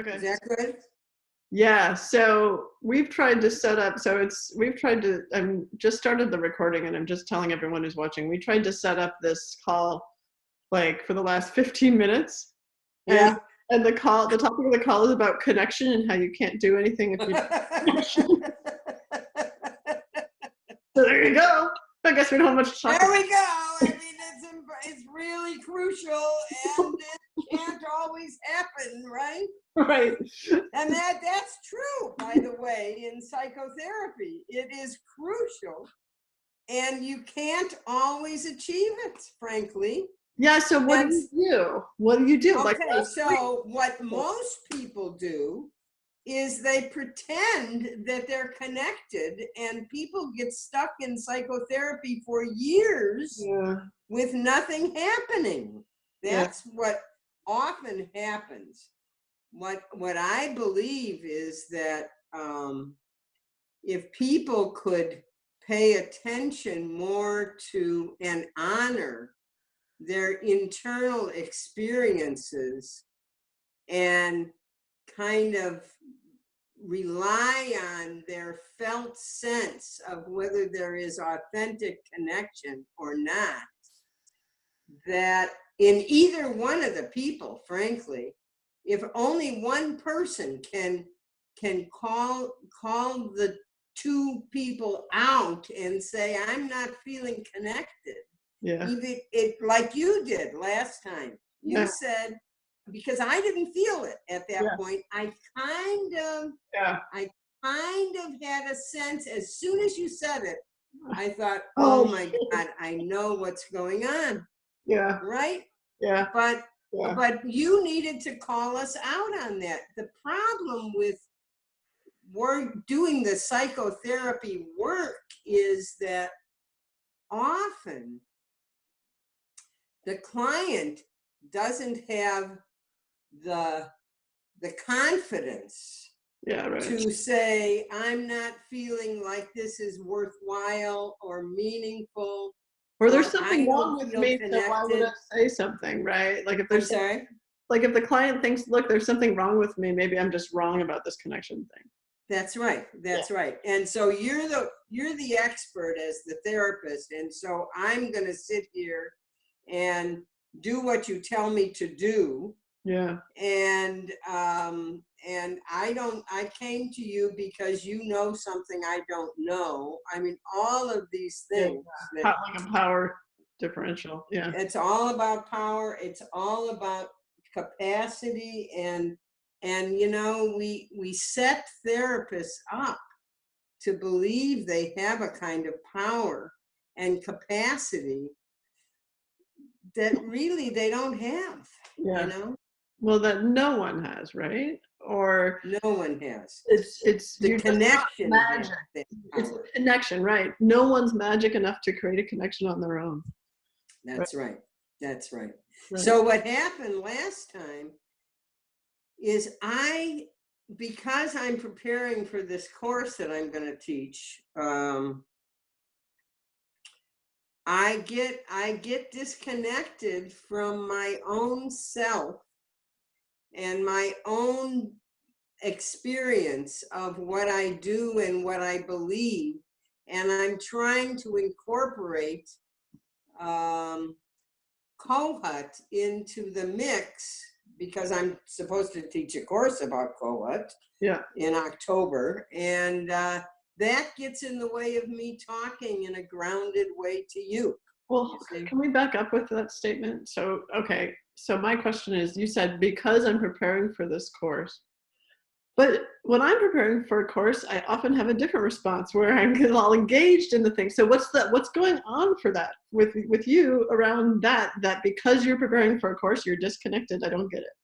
Okay. Is that good? Yeah, so we've tried to set up, I'm just started the recording and I'm just telling everyone who's watching, we tried to set up this call like for the last 15 minutes. Yeah. And the topic of the call is about connection and how you can't do anything if you don't have connection. So there you go. I guess we don't have much to talk about. There we go. I mean, it's really crucial, and it can't always happen, right? Right. And that's true, by the way, in psychotherapy. It is crucial, and you can't always achieve it, frankly. Yeah, so what do you do? What do you do? Okay, so what most people do is they pretend that they're connected, and people get stuck in psychotherapy for years with nothing happening. That's what often happens. What I believe is that if people could pay attention more to and honor their internal experiences and kind of rely on their felt sense of whether there is authentic connection or not, that in either one of the people, frankly, if only one person can call the two people out and say, I'm not feeling connected. Yeah. Even it, like you did last time. You said, because I didn't feel it at that point, I kind of had a sense, as soon as you said it, I thought, oh my God, I know what's going on. Yeah. Right? Yeah. But you needed to call us out on that. The problem with doing the psychotherapy work is that often the client doesn't have the confidence to say, I'm not feeling like this is worthwhile or meaningful. Or there's something wrong with me, so why would I say something, right? Like if there's like if the client thinks, look, there's something wrong with me, maybe I'm just wrong about this connection thing. That's right. That's right. And so you're the expert as the therapist, and so I'm going to sit here and do what you tell me to do. Yeah. And I came to you because you know something I don't know. I mean, all of these things. Like a power differential. Yeah. It's all about power. It's all about capacity, and you know, we set therapists up to believe they have a kind of power and capacity that really they don't have. You know? Well, that no one has, right? Or no one has. It's the connection. Magic. It's the connection, right? No one's magic enough to create a connection on their own. That's right. That's right. So what happened last time is because I'm preparing for this course that I'm going to teach, I get disconnected from my own self and my own experience of what I do and what I believe, and I'm trying to incorporate Kohut into the mix because I'm supposed to teach a course about Kohut in October, and that gets in the way of me talking in a grounded way to you. Well, can we back up with that statement? So, okay, so my question is, you said, because I'm preparing for this course, but when I'm preparing for a course, I often have a different response where I'm all engaged in the thing. So what's going on for that with you around that because you're preparing for a course, you're disconnected? I don't get it.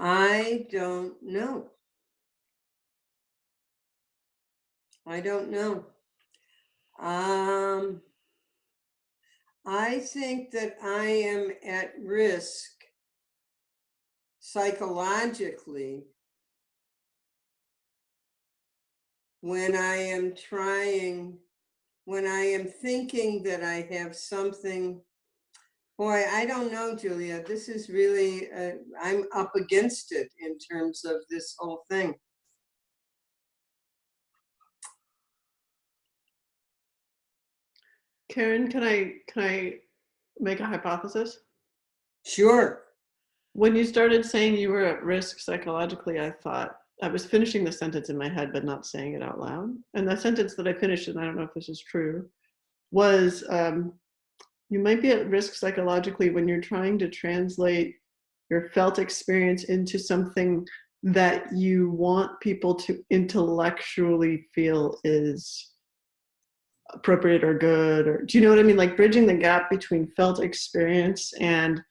I don't know. I don't know. I think that I am at risk psychologically, when I am thinking that I have something, boy, I don't know, Julia, this is really, I'm up against it in terms of this whole thing. Karen, can I make a hypothesis? Sure. When you started saying you were at risk psychologically, I thought I was finishing the sentence in my head, but not saying it out loud. And the sentence that I finished, and I don't know if this is true, was you might be at risk psychologically when you're trying to translate your felt experience into something that you want people to intellectually feel is appropriate or good, or do you know what I mean? Like bridging the gap between felt experience and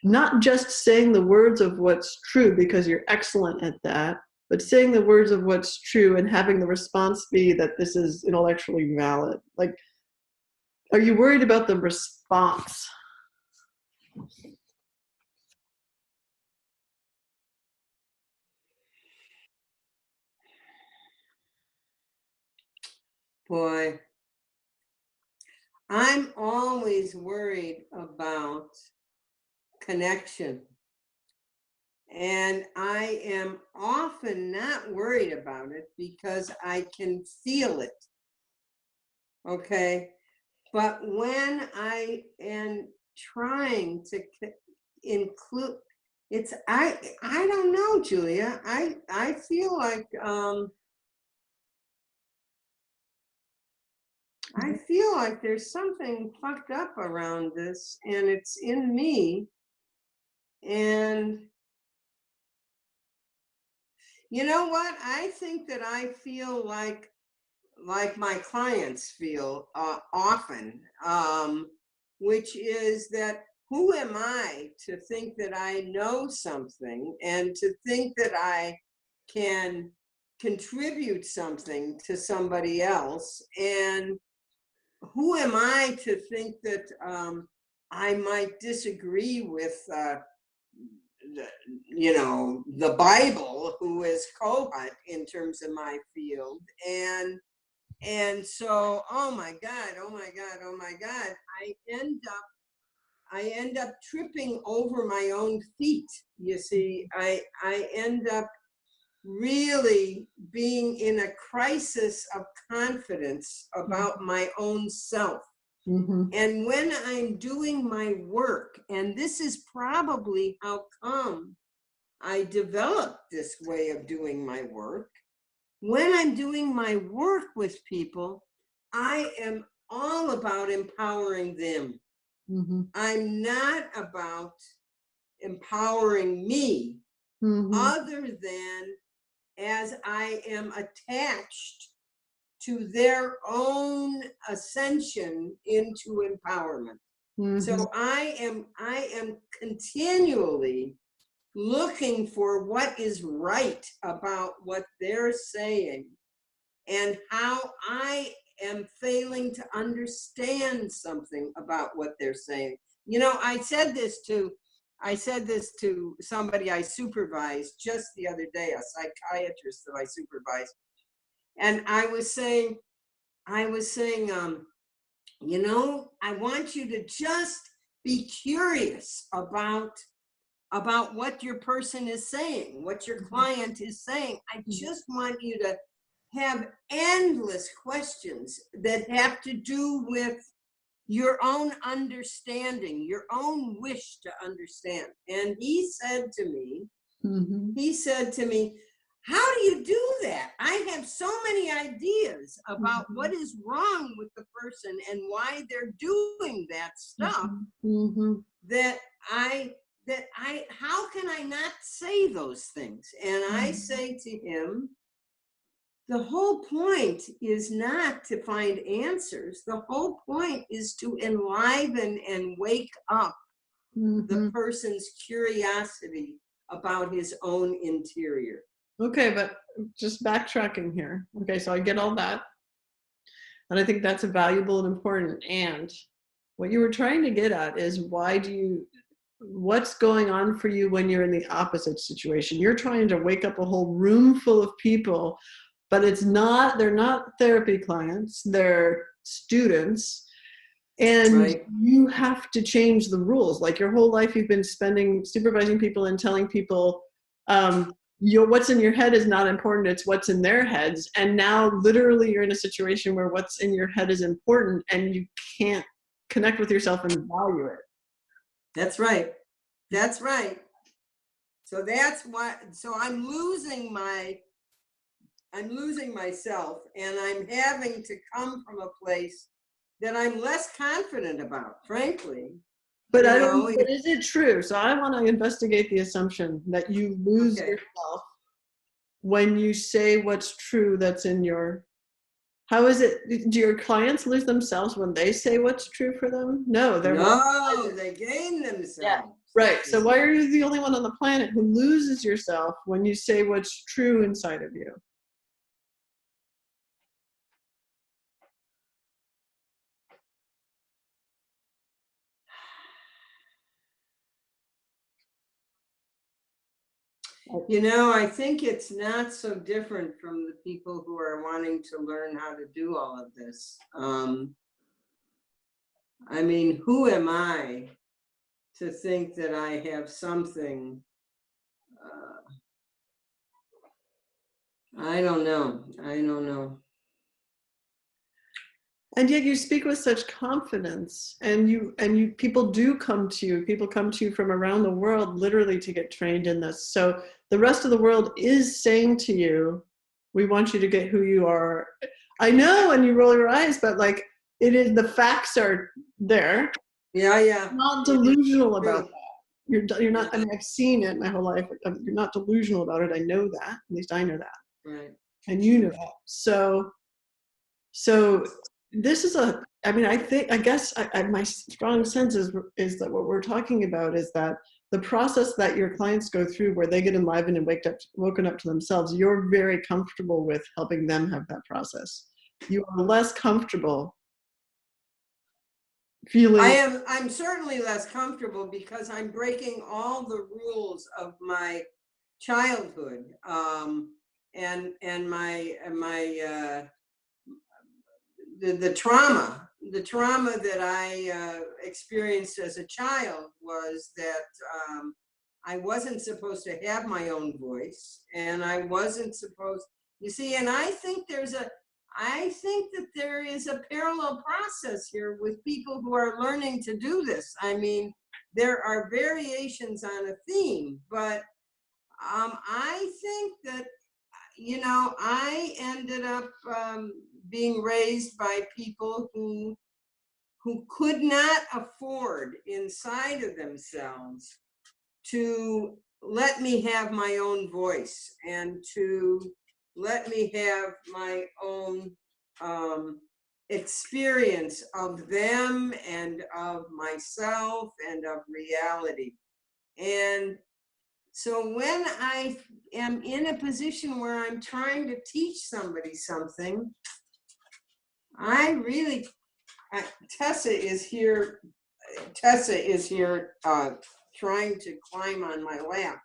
not just saying the words of what's true because you're excellent at that, but saying the words of what's true and having the response be that this is intellectually valid. Like, are you worried about the response? Boy, I'm always worried about connection. And I am often not worried about it because I can feel it. Okay. But when I am trying to include, I don't know, Julia. I feel like there's something fucked up around this, and it's in me. And you know what? I think that I feel like my clients feel often, which is that who am I to think that I know something and to think that I can contribute something to somebody else? And who am I to think that I might disagree with the Bible, who is Kohut in terms of my field? And so, oh my God, I end up tripping over my own feet. You see, I end up really being in a crisis of confidence about my own self. Mm-hmm. And when I'm doing my work, and this is probably how come I developed this way of doing my work, when I'm doing my work with people, I am all about empowering them. Mm-hmm. I'm not about empowering me, Mm-hmm. other than as I am attached to their own ascension into empowerment. Mm-hmm. So I am continually looking for what is right about what they're saying and how I am failing to understand something about what they're saying. You know, I said this to somebody I supervised just the other day, a psychiatrist that I supervised. And I was saying, you know, I want you to just be curious about what your person is saying, what your client is saying. I just want you to have endless questions that have to do with your own understanding, your own wish to understand. And he said to me, how do you do that? I have so many ideas about what is wrong with the person and why they're doing that stuff that how can I not say those things? And I say to him, the whole point is not to find answers. The whole point is to enliven and wake up the person's curiosity about his own interior. Okay, but just backtracking here. Okay, so I get all that. And I think that's a valuable and important. And what you were trying to get at is why do you, what's going on for you when you're in the opposite situation. You're trying to wake up a whole room full of people, but they're not therapy clients, they're students. And Right. you have to change the rules. Like your whole life you've been spending supervising people and telling people, what's in your head is not important, it's what's in their heads. And now literally you're in a situation where what's in your head is important and you can't connect with yourself and value it. That's right. That's right. So that's why, so I'm losing myself, and I'm having to come from a place that I'm less confident about, frankly. But but is it true? So I want to investigate the assumption that you lose yourself when you say what's true that's in your. How is it? Do your clients lose themselves when they say what's true for them? No, they gain themselves. Yeah. Right. So why are you the only one on the planet who loses yourself when you say what's true inside of you? I think it's not so different from the people who are wanting to learn how to do all of this. I mean, who am I to think that I have something? I don't know. And yet you speak with such confidence, and people do come to you. People come to you from around the world literally to get trained in this. So the rest of the world is saying to you, we want you to get who you are. I know, and you roll your eyes, but like the facts are there. Yeah. You're not delusional about that. You're not, I mean, I've seen it my whole life. You're not delusional about it. I know that. At least I know that. Right. And you know that. So this is I guess my strong sense is that what we're talking about is that the process that your clients go through where they get enlivened and woken up to themselves, you're very comfortable with helping them have that process. You are less comfortable feeling. I'm certainly less comfortable because I'm breaking all the rules of my childhood, and my the trauma that I experienced as a child was that I wasn't supposed to have my own voice, and I wasn't supposed, you see, and I think that there is a parallel process here with people who are learning to do this. I mean, there are variations on a theme, but I think that, I ended up being raised by people who could not afford inside of themselves to let me have my own voice and to let me have my own experience of them and of myself and of reality. And so when I am in a position where I'm trying to teach somebody something, Tessa is here trying to climb on my lap.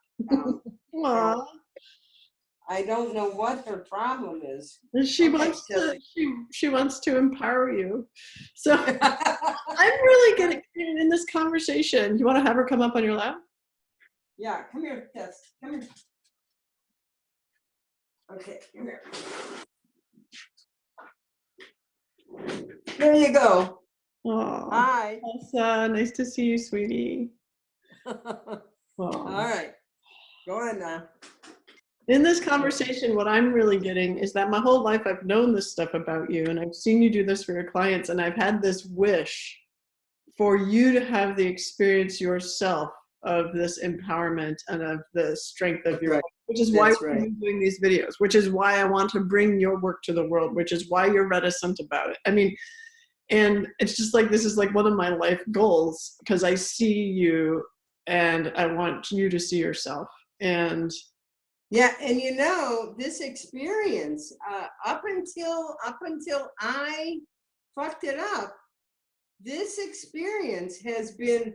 Aww. I don't know what her problem is. She wants to empower you. So I'm really getting in this conversation. You want to have her come up on your lap? Yeah, come here, Tess. Come here. Okay, come here. There you go. Oh, hi. Elsa, nice to see you, sweetie. All right, go on now. In this conversation, what I'm really getting is that my whole life I've known this stuff about you, and I've seen you do this for your clients, and I've had this wish for you to have the experience yourself of this empowerment and of the strength of your life, which is why we're doing these videos, which is why I want to bring your work to the world, which is why you're reticent about it. I mean, and it's just like, this is like one of my life goals, because I see you and I want you to see yourself. And yeah, and this experience, up until I fucked it up, this experience has been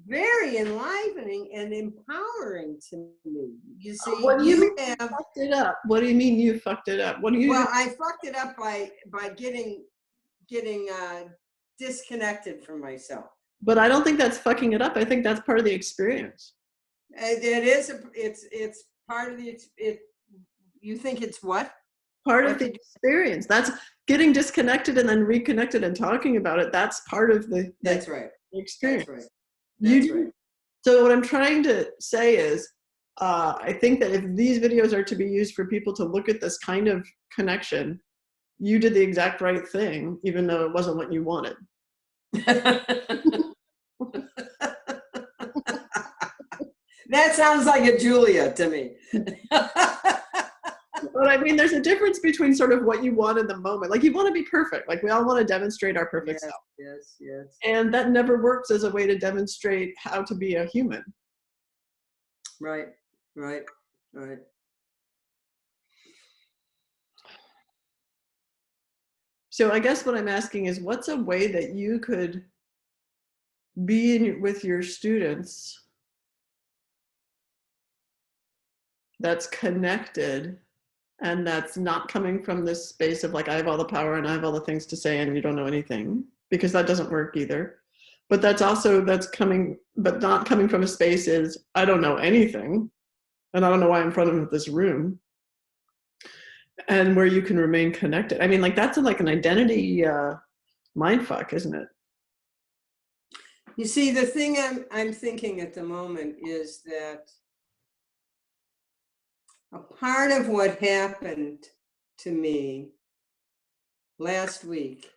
very enlivening and empowering to me. You see, What do you mean you have fucked it up? What do you mean you fucked it up? What do you? well, I fucked it up by getting disconnected from myself. But I don't think that's fucking it up. I think that's part of the experience. It is. It's part of the. You think it's what? Part of the experience. That's getting disconnected and then reconnected and talking about it. That's part of the That's right. experience. That's right. That's right. So what I'm trying to say is, I think that if these videos are to be used for people to look at this kind of connection, you did the exact right thing, even though it wasn't what you wanted. That sounds like a Julia to me. But I mean, there's a difference between sort of what you want in the moment. Like, you want to be perfect. Like, we all want to demonstrate our perfect self. Yes, yes. And that never works as a way to demonstrate how to be a human. Right, right, right. So I guess what I'm asking is, what's a way that you could be with your students that's connected and that's not coming from this space of like, I have all the power and I have all the things to say and you don't know anything, because that doesn't work either. But that's coming, but not coming from a space is, I don't know anything and I don't know why I'm in front of this room. And where you can remain connected. I mean, like, that's like an identity mindfuck, isn't it? You see, the thing I'm thinking at the moment is that a part of what happened to me last week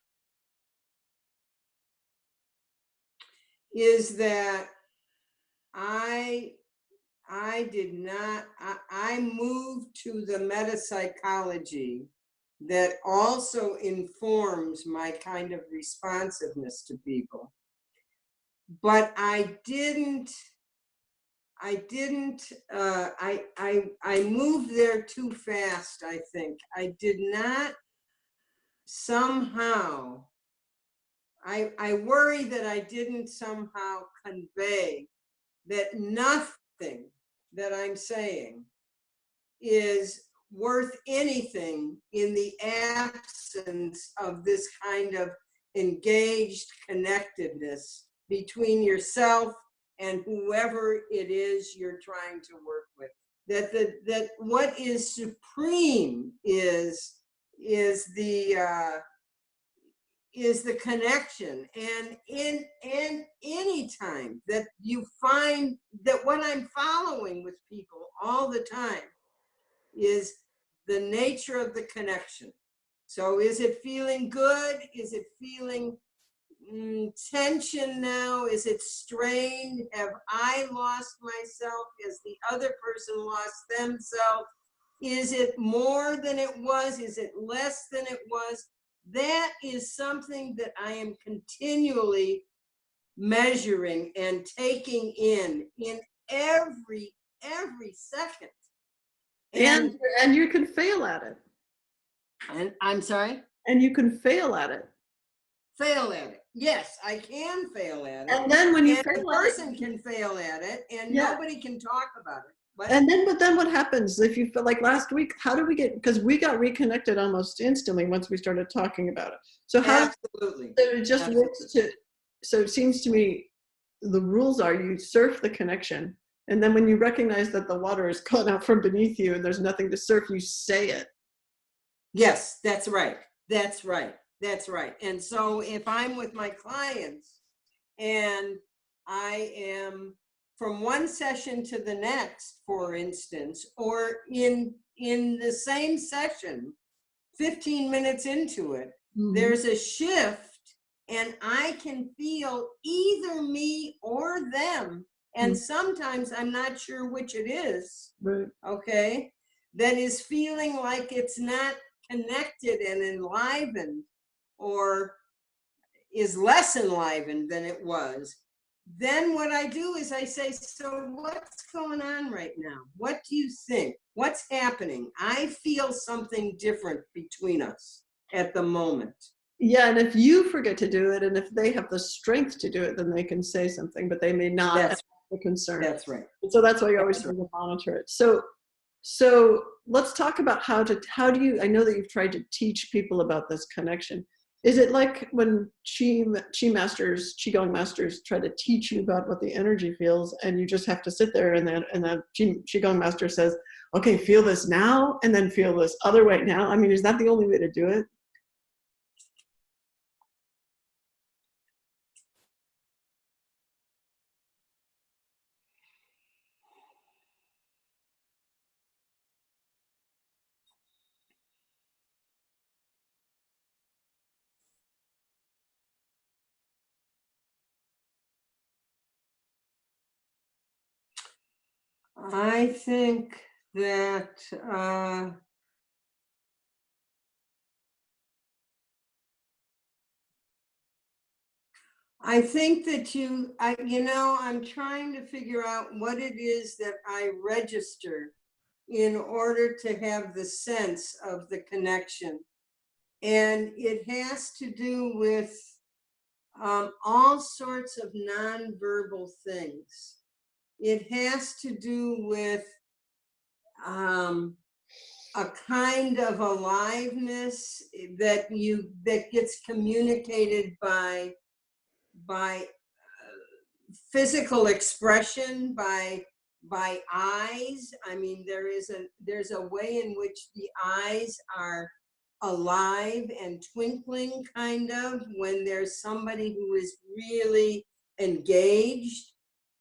is that I moved to the metapsychology that also informs my kind of responsiveness to people. But I moved there too fast, I think. I did not somehow, I worry that I didn't somehow convey that nothing that I'm saying is worth anything in the absence of this kind of engaged connectedness between yourself and whoever it is you're trying to work with. That what is supreme is the connection, and in any time that you find that what I'm following with people all the time is the nature of the connection. So is it feeling good? Is it feeling tension now? Is it strained? Have I lost myself? Has the other person lost themselves? Is it more than it was? Is it less than it was? That is something that I am continually measuring and taking in every second. And you can fail at it. And I'm sorry? And you can fail at it. Fail at it. Yes, I can fail at it. And then when you fail a person can fail at it, and nobody can talk about it. But then what happens if you feel like last week? How do we get? Because we got reconnected almost instantly once we started talking about it. So how? Absolutely. So it just works to. So it seems to me, the rules are you surf the connection, and then when you recognize that the water is cut out from beneath you and there's nothing to surf, you say it. Yes, that's right. That's right. That's right. And so if I'm with my clients and I am from one session to the next, for instance, or in the same session, 15 minutes into it, there's a shift and I can feel either me or them. And sometimes I'm not sure which it is, okay, that is feeling like it's not connected and enlivened, or is less enlivened than it was. Then what I do is I say, so what's going on right now? What do you think? What's happening? I feel something different between us at the moment. Yeah, and if you forget to do it, and if they have the strength to do it, then they can say something, but they may not have That's the concern. that's right. And so that's why you always That's need right. to monitor it. So let's talk about how do you, I know that you've tried to teach people about this connection. Is it like when qigong masters try to teach you about what the energy feels, and you just have to sit there, and then qigong master says, okay, feel this now, and then feel this other way now? I mean, is that the only way to do it? I think that I'm trying to figure out what it is that I register in order to have the sense of the connection. And it has to do with all sorts of nonverbal things. It has to do with a kind of aliveness that gets communicated by physical expression, by eyes. I mean, there's a way in which the eyes are alive and twinkling, kind of, when there's somebody who is really engaged,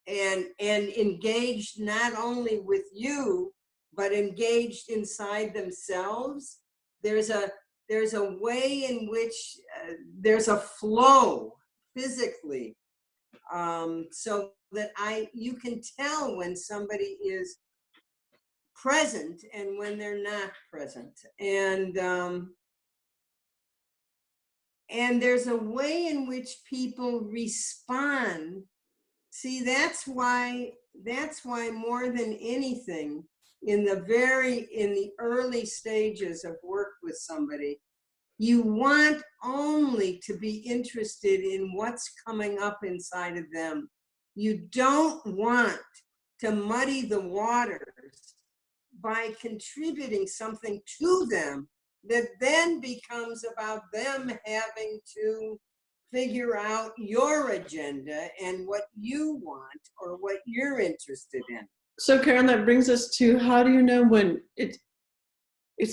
and engaged not only with you, but engaged inside themselves. There's a way in which there's a flow physically, so that you can tell when somebody is present and when they're not present. And there's a way in which people respond. See, that's why more than anything, in the early stages of work with somebody, you want only to be interested in what's coming up inside of them. You don't want to muddy the waters by contributing something to them that then becomes about them having to figure out your agenda and what you want or what you're interested in. So Karen, that brings us to, how do you know when it's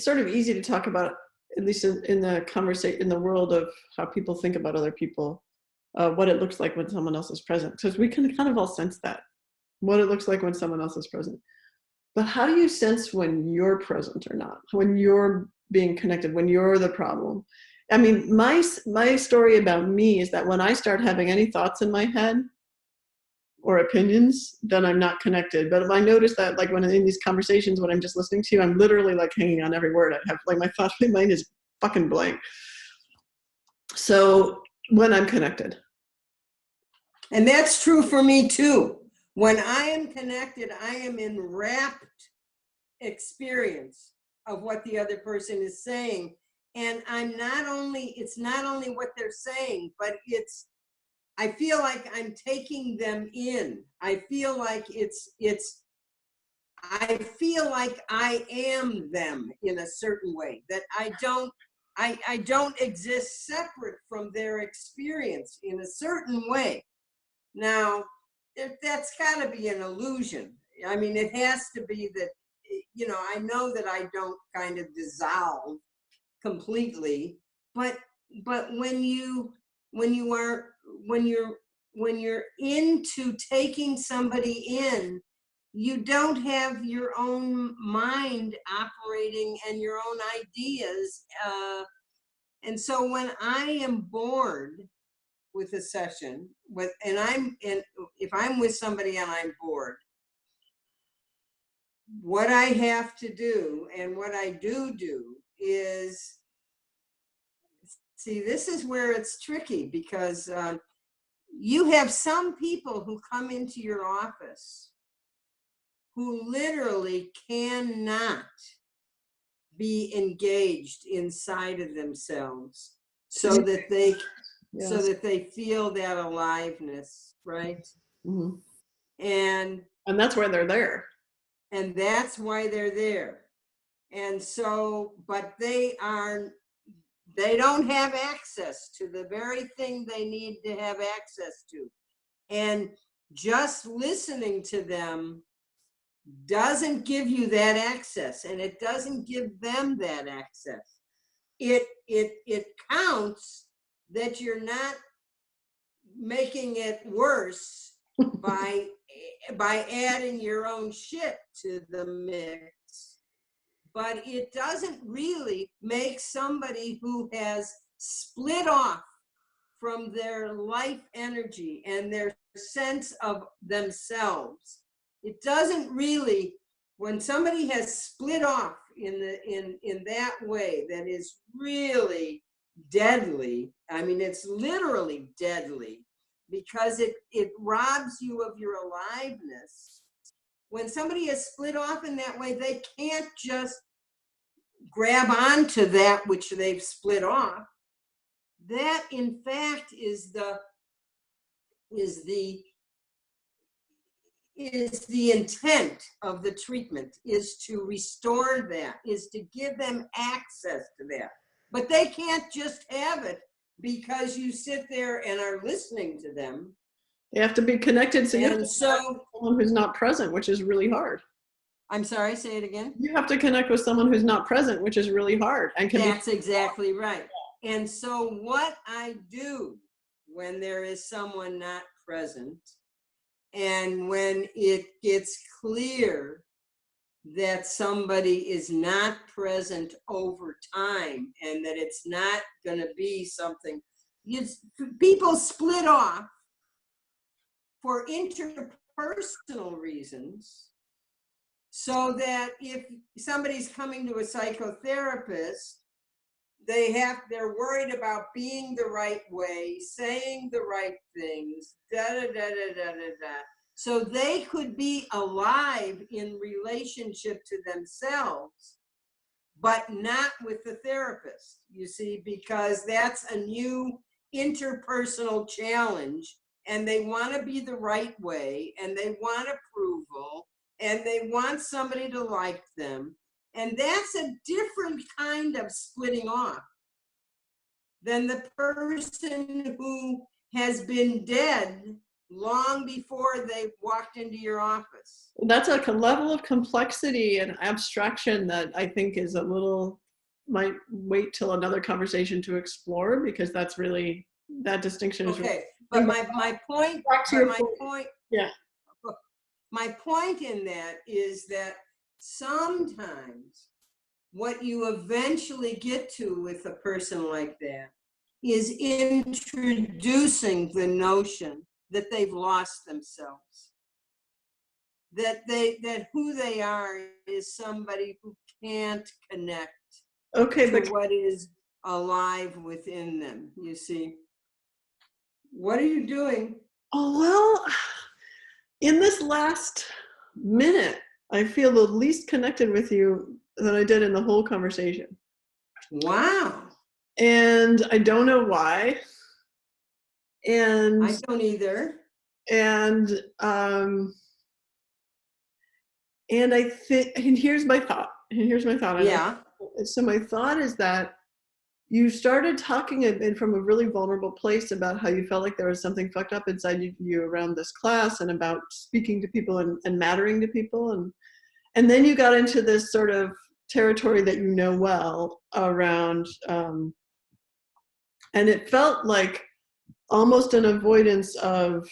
sort of easy to talk about, at least in the conversation, in the world of how people think about other people, what it looks like when someone else is present, because we can kind of all sense that, what it looks like when someone else is present. But how do you sense when you're present or not, when you're being connected, when you're the problem? I mean, my story about me is that when I start having any thoughts in my head or opinions, then I'm not connected. But if I notice that, like when in these conversations, when I'm just listening to you, I'm literally like hanging on every word. I have like my mind is fucking blank. So when I'm connected. And that's true for me too. When I am connected, I am in rapt experience of what the other person is saying. And it's not only what they're saying, but I feel like I'm taking them in. I feel like I feel like I am them in a certain way, that I don't exist separate from their experience in a certain way. Now, that's got to be an illusion. I mean, it has to be that, I know that I don't kind of dissolve completely, but when you are when you're into taking somebody in, you don't have your own mind operating and your own ideas, and so when I am bored with a session if I'm with somebody and I'm bored, what I have to do, and what I do is, see, this is where it's tricky, because you have some people who come into your office who literally cannot be engaged inside of themselves. so that they Yes. feel that aliveness, right? Mm-hmm. And that's why they're there. And that's why they're there. And so, but they don't have access to the very thing they need to have access to. And just listening to them doesn't give you that access, and it doesn't give them that access. It counts that you're not making it worse by adding your own shit to the mix. But it doesn't really make somebody who has split off from their life energy and their sense of themselves. It doesn't really, when somebody has split off in that way, that is really deadly. I mean, it's literally deadly, because it robs you of your aliveness. When somebody is split off in that way, they can't just grab onto that which they've split off. That, in fact, is the intent of the treatment, is to restore that, is to give them access to that. But they can't just have it because you sit there and are listening to them. They have to be connected significantly to someone who's not present, which is really hard. I'm sorry, say it again. You have to connect with someone who's not present, which is really hard. And that's exactly right. And so what I do when there is someone not present, and when it gets clear that somebody is not present over time, and that it's not going to be something, people split off for interpersonal reasons, so that if somebody's coming to a psychotherapist, they're worried about being the right way, saying the right things, so they could be alive in relationship to themselves, but not with the therapist, you see, because that's a new interpersonal challenge, and they want to be the right way, and they want approval, and they want somebody to like them. And that's a different kind of splitting off than the person who has been dead long before they walked into your office. That's a level of complexity and abstraction that I think is might wait till another conversation to explore, because that's really, that distinction is okay. But my point, yeah. My point in that is that sometimes what you eventually get to with a person like that is introducing the notion that they've lost themselves, that who they are is somebody who can't connect to what is alive within them, you see. What are you doing? Oh, well, in this last minute, I feel the least connected with you than I did in the whole conversation. Wow. And I don't know why. And I don't either. And I think, and here's my thought. Yeah. So my thought is that you started talking a bit from a really vulnerable place about how you felt like there was something fucked up inside you around this class, and about speaking to people and mattering to people. And then you got into this sort of territory that you know well around, and it felt like almost an avoidance of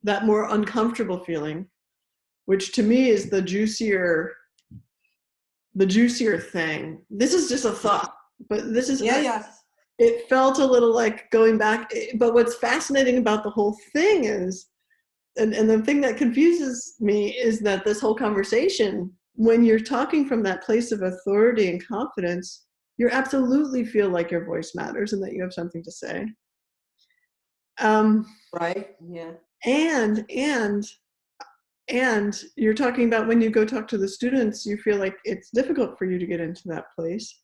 that more uncomfortable feeling, which to me is the juicier thing. This is just a thought, but this is, it felt a little like going back. But what's fascinating about the whole thing is, and the thing that confuses me is that this whole conversation, when you're talking from that place of authority and confidence, you absolutely feel like your voice matters and that you have something to say. Right, yeah. And you're talking about when you go talk to the students, you feel like it's difficult for you to get into that place.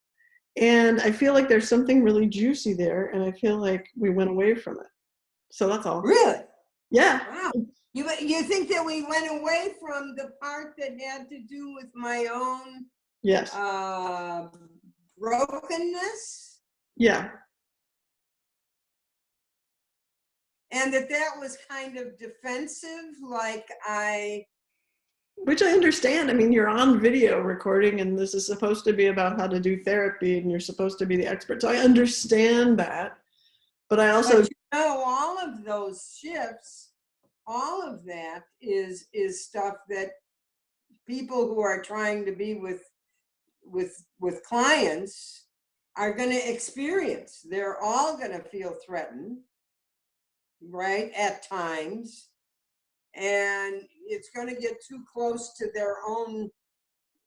And I feel like there's something really juicy there, and I feel like we went away from it. So that's all. Really? Yeah. Wow. You think that we went away from the part that had to do with my own Yes. brokenness? Yeah. And that was kind of defensive, like Which I understand. I mean, you're on video recording, and this is supposed to be about how to do therapy, and you're supposed to be the expert. So I understand that. But I also. But all of those shifts, all of that is stuff that people who are trying to be with clients are going to experience. They're all going to feel threatened, right, at times, and it's going to get too close to their own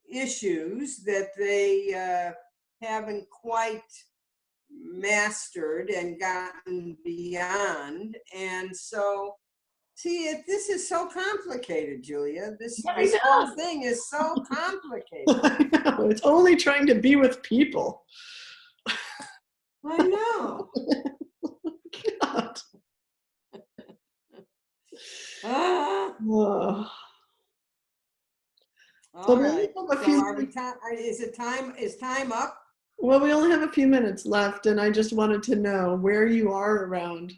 issues that they haven't quite mastered and gotten beyond. And so, see, this is so complicated, Julia. This whole thing is so complicated. I know. It's only trying to be with people. I know. God. All right. Is time up? Well, we only have a few minutes left, and I just wanted to know where you are around.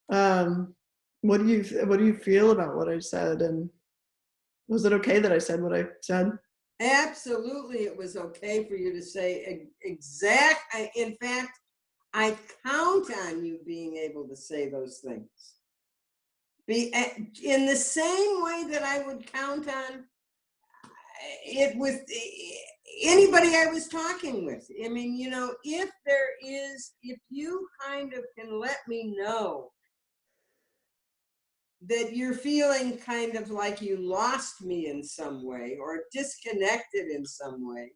What do you feel about what I said, and was it okay that I said what I said? Absolutely, it was okay for you to say in fact, I count on you being able to say those things. In the same way that I would count on it with anybody I was talking with. I mean, if you kind of can let me know that you're feeling kind of like you lost me in some way or disconnected in some way,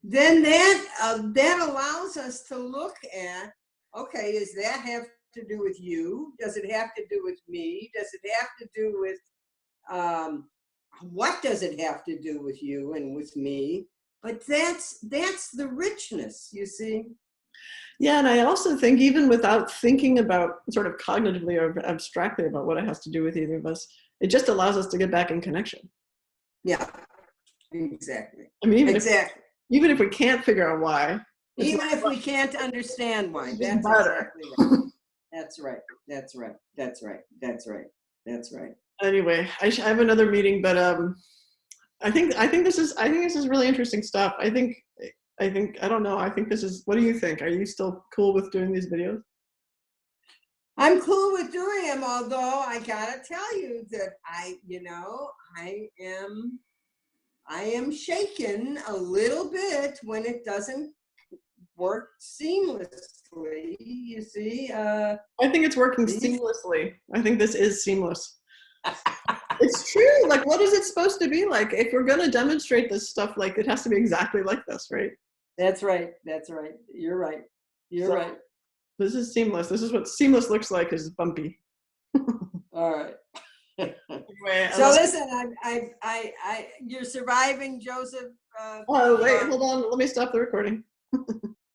then that allows us to look at, okay, does that have to do with you? Does it have to do with me? Does it have to do with what does it have to do with you and with me? But that's the richness, you see. Yeah, and I also think even without thinking about sort of cognitively or abstractly about what it has to do with either of us, it just allows us to get back in connection. Yeah, exactly. I mean, even exactly. if we can't figure out why. Even if we can't understand why. That's exactly right. That's right. That's right. That's right. That's right. That's right. Anyway, I have another meeting, but I think this is really interesting stuff. I don't know. I think this is, what do you think? Are you still cool with doing these videos? I'm cool with doing them, although I gotta tell you that I am shaken a little bit when it doesn't work seamlessly. You see, I think it's working seamlessly. I think this is seamless. It's true. Like, what is it supposed to be like? If we're going to demonstrate this stuff, like, it has to be exactly like this, right? That's right. That's right. You're right. You're right. This is seamless. This is what seamless looks like, is bumpy. All right. Anyway, so listen, you're surviving, Joseph. Oh, wait, hold on. Let me stop the recording.